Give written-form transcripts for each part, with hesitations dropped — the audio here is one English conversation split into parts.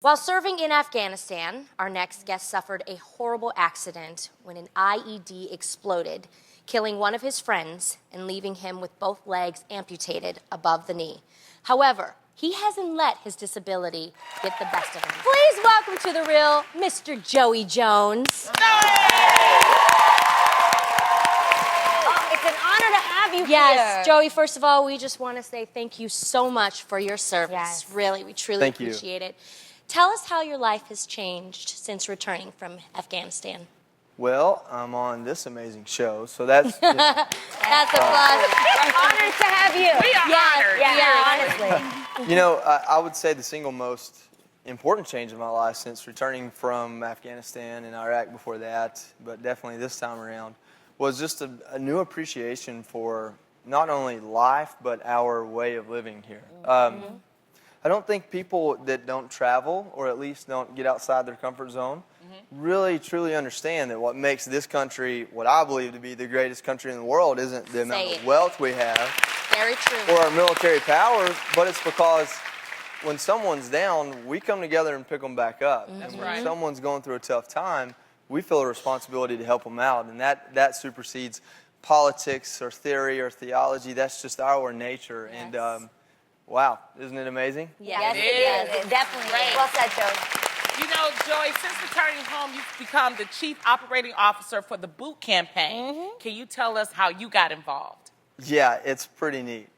While serving in Afghanistan, our next guest suffered a horrible accident when an IED exploded, killing one of his friends and leaving him with both legs amputated above the knee. However, he hasn't let his disability get the best of him. Please welcome to The Real, Mr. Joey Jones. It's an honor to have you here. Yes, Joey, first of all, we just want to say thank you so much for your service. Yes. Really, we truly appreciate it. Tell us how your life has changed since returning from Afghanistan. Well, I'm on this amazing show, so that's... That's a plus. We're honored to have you. We are honored. Yeah, honestly. You know, I would say the single most important change in my life since returning from Afghanistan and Iraq before that, but definitely this time around, was just a new appreciation for not only life, but our way of living here. I don't think people that don't travel, or at least don't get outside their comfort zone, really truly understand that what makes this country what I believe to be the greatest country in the world isn't the amount of wealth we have Very true. or our military powers, but it's because when someone's down, we come together and pick them back up. That's and right. when someone's going through a tough time, we feel a responsibility to help them out, and that supersedes politics or theory or theology. That's just our nature. Yes. And wow, isn't it amazing? Yes, It it is. is. It definitely Great. is. Well said, Joey. You know, Joey, since returning home, you've become the Chief Operating Officer for the Boot Campaign. Can you tell us how you got involved? Yeah, it's pretty neat.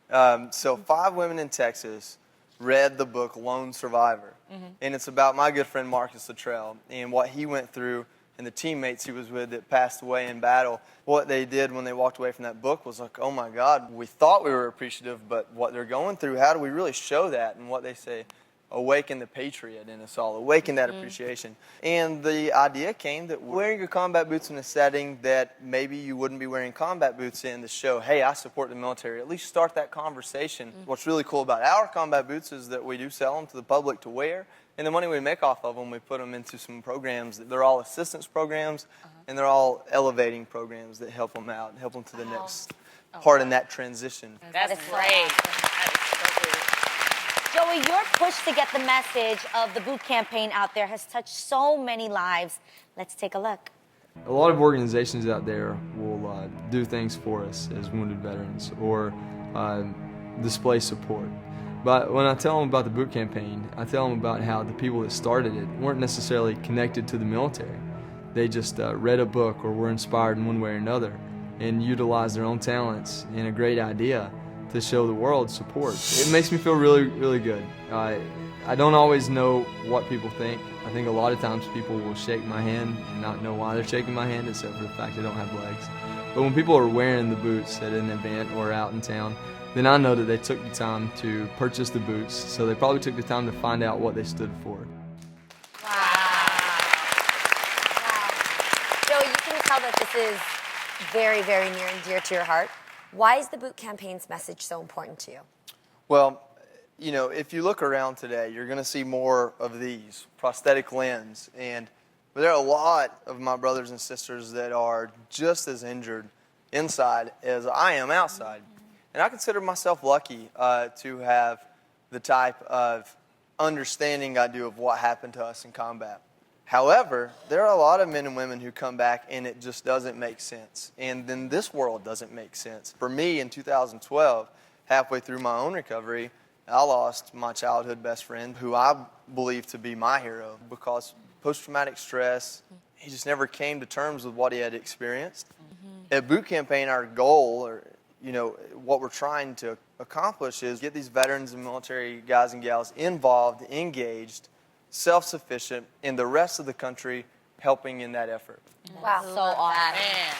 So 5 women in Texas read the book Lone Survivor. And it's about my good friend Marcus Luttrell and what he went through and the teammates he was with that passed away in battle. What they did when they walked away from that book was like, oh my God, we thought we were appreciative, but what they're going through, how do we really show that? And what they say, awaken the patriot in us all, awaken that appreciation. And the idea came that wearing your combat boots in a setting that maybe you wouldn't be wearing combat boots in to show, hey, I support the military, at least start that conversation. What's really cool about our combat boots is that we do sell them to the public to wear, and the money we make off of them, we put them into some programs. They're all assistance programs, and they're all elevating programs that help them out, help them to the next part in that transition. That's is so great. awesome. That is so good. Joey, your push to get the message of the boot campaign out there has touched so many lives. Let's take a look. A lot of organizations out there will do things for us as wounded veterans or display support. But when I tell them about the boot campaign, I tell them about how the people that started it weren't necessarily connected to the military. They just read a book or were inspired in one way or another and utilized their own talents and a great idea to show the world support. It makes me feel really, really good. I don't always know what people think. I think a lot of times people will shake my hand and not know why they're shaking my hand except for the fact I don't have legs. But when people are wearing the boots at an event or out in town, then I know that they took the time to purchase the boots, so they probably took the time to find out what they stood for. Joey, you can tell that this is very, very near and dear to your heart. Why is the boot campaign's message so important to you? Well, you know, if you look around today, you're going to see more of these, prosthetic limbs. But there are a lot of my brothers and sisters that are just as injured inside as I am outside. And I consider myself lucky to have the type of understanding I do of what happened to us in combat. However, there are a lot of men and women who come back and it just doesn't make sense. And then this world doesn't make sense. For me, in 2012, halfway through my own recovery, I lost my childhood best friend, who I believe to be my hero, because post-traumatic stress, he just never came to terms with what he had experienced. At Boot Campaign, our goal, or you know, what we're trying to accomplish is get these veterans and military guys and gals involved, engaged, self-sufficient, and the rest of the country helping in that effort. Wow. So awesome. Man,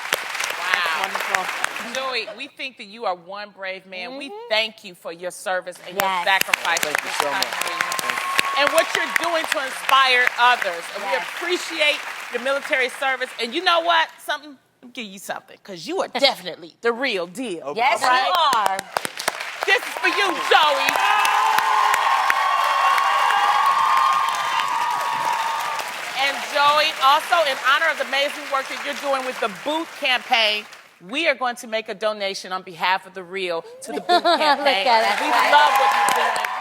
wow. Wonderful. Joey, we think that you are one brave man. We thank you for your service and your sacrifice. Thank you so much. Thank you. And what you're doing to inspire others. And we appreciate your military service. And you know what? Something, let me give you something, because you are definitely the real deal. Yes, right? you are. This is for you, Joey. And Joey, also in honor of the amazing work that you're doing with the Boot Campaign, we are going to make a donation on behalf of The Real to the Boot Campaign. Look at it. We love what you're doing.